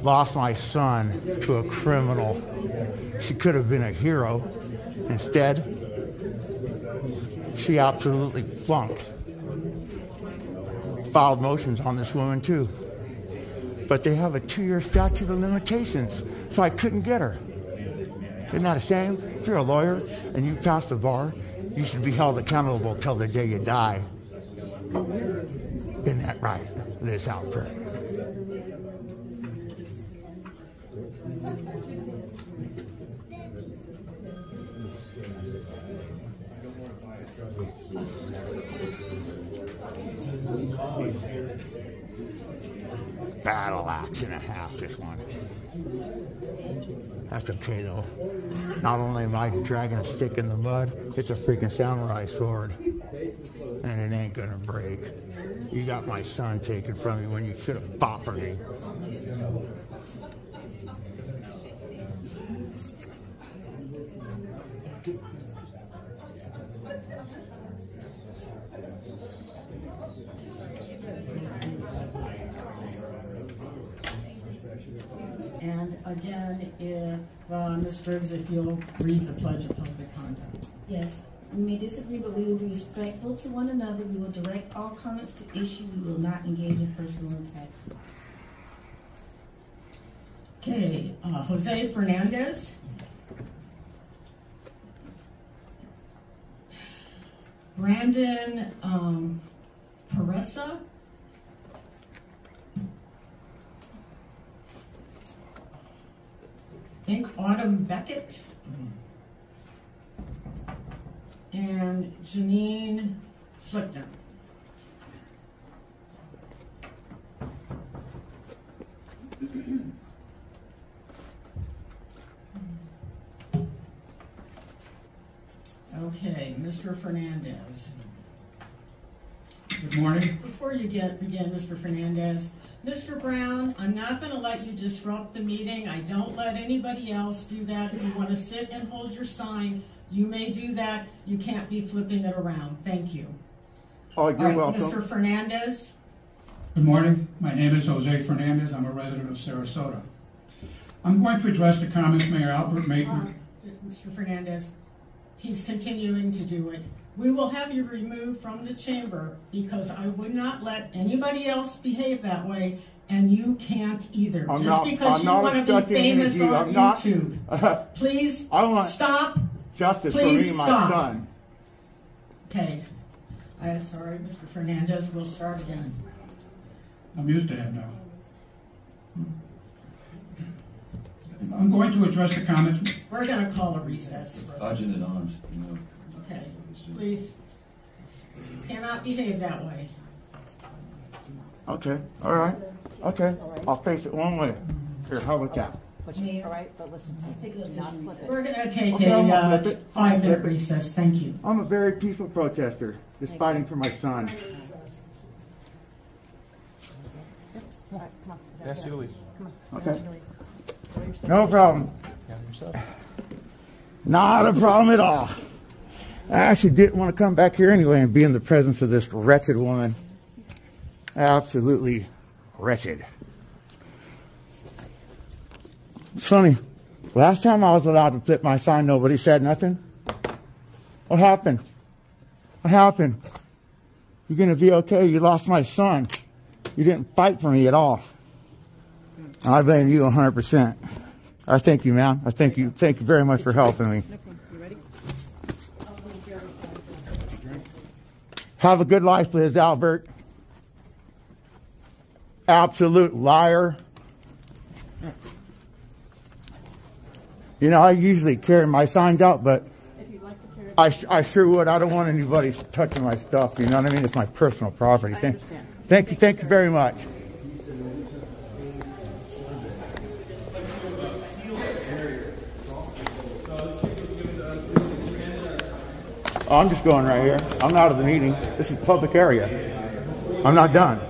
lost my son to a criminal. She could have been a hero. Instead, she absolutely flunked. Filed motions on this woman too. But they have a 2-year statute of limitations, so I couldn't get her. Isn't that a shame? If you're a lawyer and you pass the bar, you should be held accountable till the day you die. Isn't that right, Liz Alpert? Battle axe and a half, this one. That's okay though. Not only am I dragging a stick in the mud, it's a freaking samurai sword. And it ain't gonna break. You got my son taken from me when you should have fought for me. And again, if Ms. Briggs, if you'll read the Pledge of Public Conduct. Yes. We may disagree, but we will be respectful to one another. We will direct all comments to issue. We will not engage in personal attacks. Okay, Jose Fernandez. Brandon Peressa. I think Autumn Beckett. And Janine Flickner. Okay, Mr. Fernandez. Good morning. Before you begin, Mr. Fernandez, Mr. Brown, I'm not going to let you disrupt the meeting. I don't let anybody else do that. If you want to sit and hold your sign, you may do that. You can't be flipping it around. Thank you. Oh, you're welcome. Mr. Fernandez. Good morning. My name is Jose Fernandez. I'm a resident of Sarasota. I'm going to address the comments Mayor Albert made. Mr. Fernandez, he's continuing to do it. We will have you removed from the chamber because I would not let anybody else behave that way, and you can't either. Just because you want to be famous on YouTube. Please stop. Justice for me and my son. Okay. I'm sorry, Mr. Fernandez. We'll start again. I'm used to it now. I'm going to address the comments. We're going to call a recess. Sergeant at Arms. Okay. Please. Cannot behave that way. Okay. All right. Okay. I'll face it one way. Here, how about that? All right, but listen to me. We're going to take a 5-minute recess. Thank you. I'm a very peaceful protester, just fighting for my son. All right, come on. Yes, you leave. Come on. Okay. No problem. Not a problem at all. I actually didn't want to come back here anyway and be in the presence of this wretched woman. Absolutely wretched. It's funny. Last time I was allowed to flip my sign, nobody said nothing. What happened? What happened? You're going to be okay. You lost my son. You didn't fight for me at all. I blame you 100%. I thank you, ma'am. I thank you. Thank you very much for helping me. You ready? Have a good life, Liz Albert. Absolute liar. You know, I usually carry my signs out, but If you'd like to carry I sure would. I don't want anybody touching my stuff. You know what I mean? It's my personal property. I understand. Thank you very much. Oh, I'm just going right here. I'm out of the meeting. This is public area. I'm not done.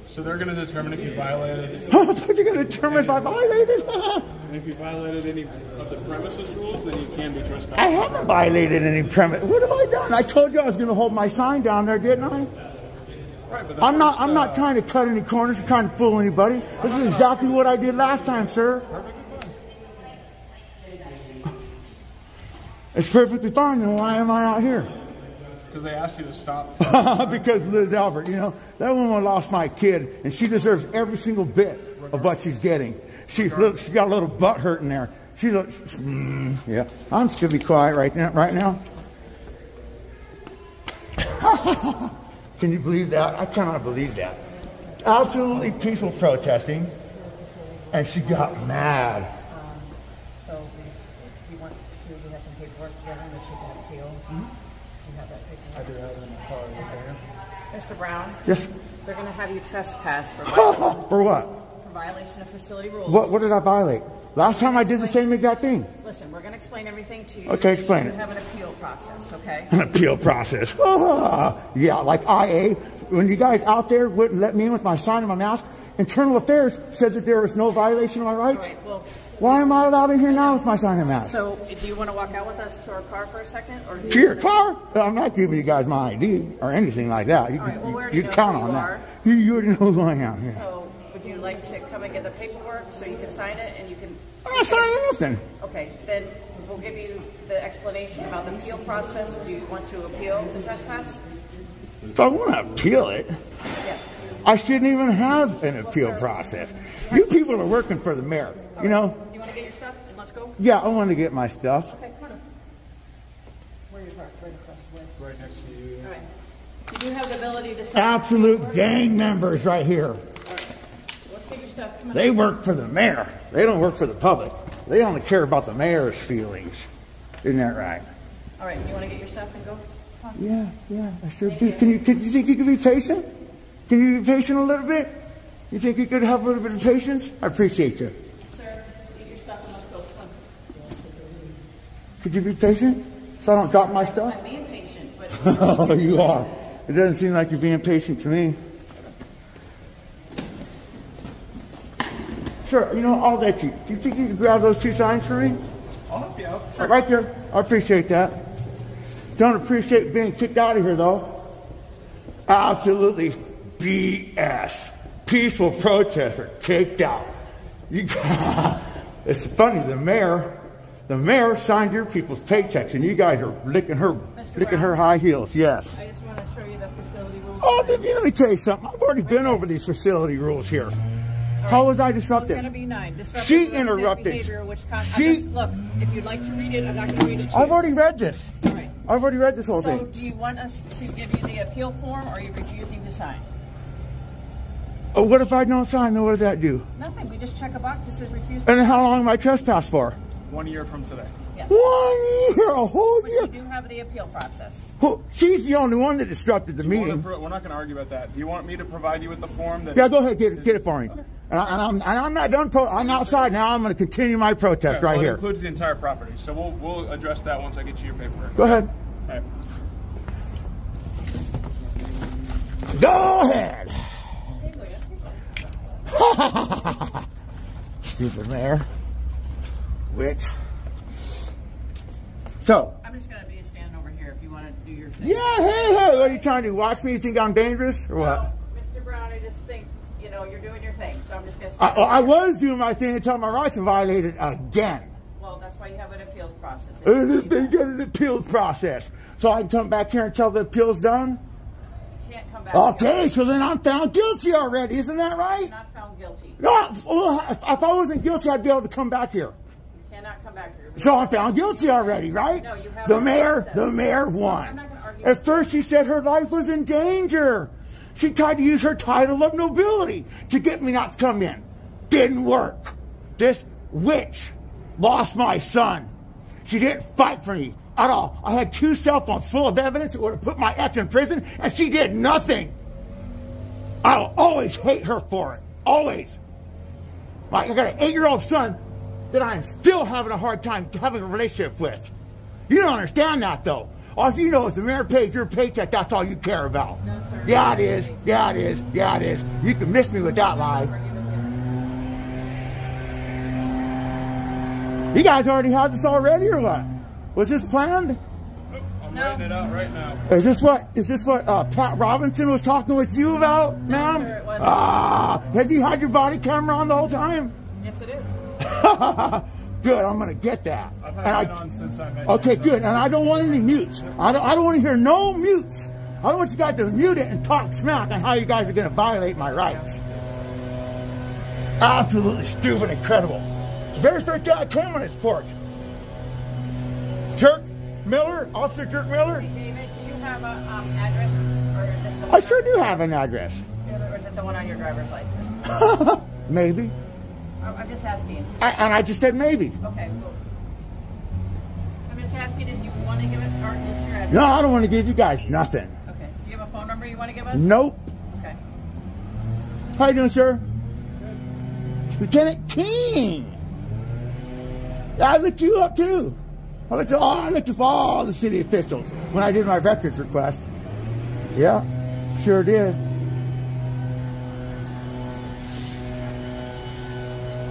So they're going to determine if you violated. They're going to determine if I violated. And if you violated any of the premises rules, then you can be trespassed. I haven't violated any premise. What have I done? I told you I was going to hold my sign down there, didn't I? Right, but I'm not trying to cut any corners or trying to fool anybody. This is exactly what I did last time, sir. It's perfectly fine, then why am I out here? Because they asked you to stop. Because Liz Albert, you know, that woman lost my kid, and she deserves every single bit of what she's getting. She got a little butt hurt in there. She's a, yeah. I'm just gonna be quiet right now. Can you believe that? I cannot believe that. Absolutely peaceful protesting, and she got mad. So you want to have some paperwork together that you can appeal? You have that paperwork? I do have it in my car right there. Mr. Brown? Yes. They're going to have you trespass for violation, For what? for violation of facility rules. What did I violate? Last time I did the same exact thing. Listen, we're going to explain everything to you. Okay, explain You it. have an appeal process, okay? An appeal process. Yeah, like IA. When you guys out there wouldn't let me in with my sign and my mask, Internal Affairs said that there was no violation of my rights. All right, well, Why am I allowed in here now with my sign and mask? so do you want to walk out with us to our car for a second? Or do To you your car? I'm not giving you guys my ID or anything like that. You, All right, well, we already you know count who on you that. are. You already know who I am. Yeah. So would you like to come and get the paperwork so you can sign it and you can... I'm not signing nothing. Okay, then we'll give you the explanation about the appeal process. Do you want to appeal the trespass? If I want to appeal it, Yes. I shouldn't even have an appeal process. You people are working for the mayor, you know? You want to get your stuff and let's go? Yeah, I want to get my stuff. Okay, come on. Where are you parked? Right across the way. Right next to you. All right. You do have the ability to sign. Absolute gang members right here. Let's get your stuff. Come on. They work for the mayor. They don't work for the public. They only care about the mayor's feelings. Isn't that right? All right, you want to get your stuff and go? Come on. Yeah, I sure do. Can you think you could be patient? Can you be patient a little bit? You think you could have a little bit of patience? I appreciate you. Sir, get your stuff and let's go. Come on. Could you be patient so I don't drop my stuff? I'm being patient, but... Oh, you are. It doesn't seem like you're being patient to me. Sure, you know, I'll let you. Do you think you could grab those 2 signs for me? I'll help you out. Sure. Right there. I appreciate that. Don't appreciate being kicked out of here, though. Absolutely BS. Peaceful protester kicked out. You, it's funny, the mayor signed your people's paychecks, and you guys are licking her high heels. Yes. I just want to show you the facility rules. Oh, let me tell you something. I've already been over these facility rules here. How was I disruptive? It's going to be 9. Disruptive She to unsafe interrupted. behavior, which She- look, if you'd like to read it, I'm not going to read it to I've you. already read this. All right. I've already read this whole So thing. do you want us to give you the appeal form, or are you refusing to sign? Oh, what if I don't sign? Then what does that do? Nothing. We just check a box that says refuse to And then how long am I trespassed for? 1 year from today. Yes. 1 year, a whole But year. you do have the appeal process. She's the only one that disrupted the meeting. We're not going to argue about that. Do you want me to provide you with the form? That Yeah, go ahead, get it for me. And I'm not done. I'm outside now. I'm going to continue my protest right Well, it here. includes the entire property, so we'll address that once I get you your paperwork. Go ahead. All right. Go ahead. Stupid mayor. Which? So. I'm just going to be standing over here if you want to do your thing. Yeah, hey, what are you trying to do? Watch me? You think I'm dangerous or what? No, Mr. Brown, I just think, you're doing your thing, so I'm just going to I stand was doing my thing until my rights were violated again. Well, that's why you have an appeals process. They did an appeals process. So I can come back here until the appeal's done? You can't come back. Okay, so then I'm found guilty already. Isn't that right? You're not found guilty. No, well, if I wasn't guilty, I'd be able to come back here. You cannot come back here. So I'm found guilty already, right? No, you have the a mayor process. won. I'm not gonna argue At with first she said her life was in danger. She tried to use her title of nobility to get me not to come in. Didn't work. This witch lost my son. She didn't fight for me at all. I had 2 cell phones full of evidence that would have put my ex in prison, and she did nothing. I'll always hate her for it. Always. Like, I got an 8-year-old son that I am still having a hard time having a relationship with. You don't understand that, though. All you know is the mayor pays your paycheck. That's all you care about. No, sir. Yeah, it is. Yeah, it is. Yeah, it is. You can miss me with that lie. You guys already had this already, or what? Was this planned? I'm I'm writing it out right now. Is this what Pat Robinson was talking with you about, ma'am? sir, it wasn't. Have you had your body camera on the whole time? Yes, it is. Good, I'm gonna get that. I've had it on since I met you. Okay, so- good, and I don't want any mutes. I don't want to hear no mutes. I don't want you guys to mute it and talk smack on how you guys are gonna violate my rights. Absolutely stupid, incredible. Very first guy came on his porch. Jerk Miller, Officer Jerk Miller. David, do you have an address, or is it the I sure do have an address. Or is it the one on your driver's license? Maybe. I'm just asking. And I just said maybe. Okay, cool. I'm just asking if you want to give it, or if your address. No, I don't want to give you guys nothing. Okay. Do you have a phone number you want to give us? Nope. Okay. How you doing, sir? Lieutenant King. I looked you up too. I looked up all the city officials when I did my records request. Yeah, sure did.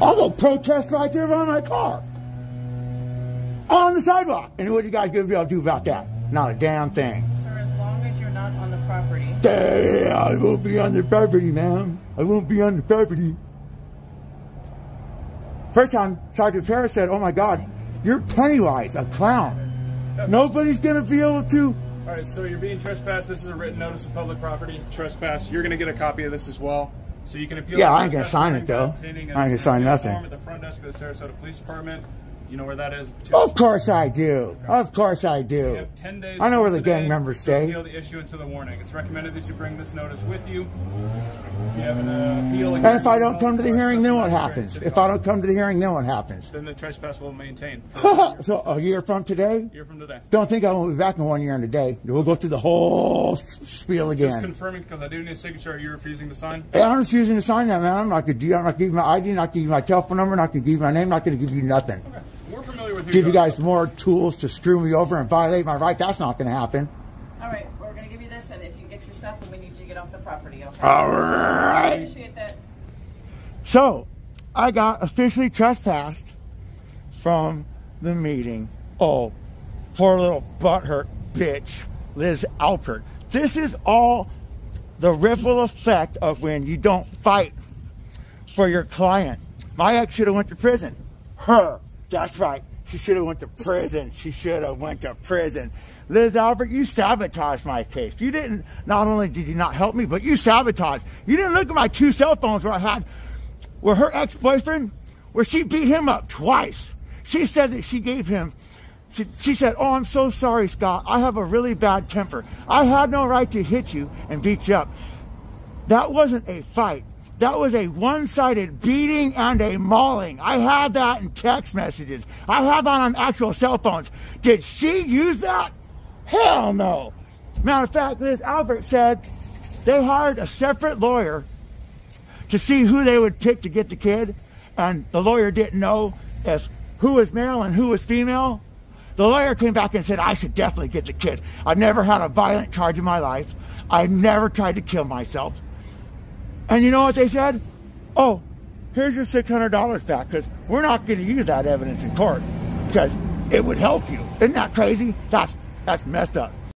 I'll go protest right there by my car. On the sidewalk. And what you guys gonna be able to do about that? Not a damn thing. Sir, as long as you're not on the property. I won't be on the property, ma'am. I won't be on the property. First time Sergeant Ferris said, oh my God, you're Pennywise, a clown. Nobody's gonna be able to. All right, so you're being trespassed. This is a written notice of public property trespass. You're going to get a copy of this as well. So you can appeal. Yeah, I ain't gonna sign it though. I ain't gonna sign nothing. At the front desk of the Sarasota Police Department. You know where that is? Of course I do. Of course I You do. have 10 days. I know where the today gang members to stay. appeal the issuance of the warning. It's recommended that you bring this notice with you. You have an appeal. And if I don't come to the hearing, then what happens? If I don't come to the hearing, then what happens? Then the trespass will maintain. So a year from today? A year from today. Don't think I won't be back in 1 year and a day. We'll go through the whole spiel Just again. confirming, because I do need a signature. Are you refusing to sign? I'm refusing to sign that, man. I'm not going to do. I'm not giving you my ID, not giving you my telephone number, not going to give you my name, not going to give you nothing. Okay. We're familiar with Give you guys more tools to screw me over and violate my rights. That's not going to happen. All right, we're going to give you this, and if you get your stuff, then we need you to get off the property, okay? All right. I appreciate that. So, I got officially trespassed from the meeting. Oh, poor little butthurt bitch, Liz Alpert. This is all the ripple effect of when you don't fight for your client. My ex should have went to prison. Her. That's right. She should have went to prison. She should have went to prison. Liz Albert, you sabotaged my case. You didn't, not only did you not help me, but you sabotaged. You didn't look at my 2 cell phones where I had, where her ex-boyfriend, where she beat him up twice. She said that she gave him, she said, oh, I'm so sorry, Scott. I have a really bad temper. I had no right to hit you and beat you up. That wasn't a fight. That was a one-sided beating and a mauling. I had that in text messages. I have that on actual cell phones. Did she use that? Hell no. Matter of fact, Liz Albert said they hired a separate lawyer to see who they would pick to get the kid, and the lawyer didn't know if who was male and who was female. The lawyer came back and said, I should definitely get the kid. I've never had a violent charge in my life. I never tried to kill myself. And you know what they said? Oh, here's your $600 back, because we're not going to use that evidence in court because it would help you. Isn't that crazy? That's messed up.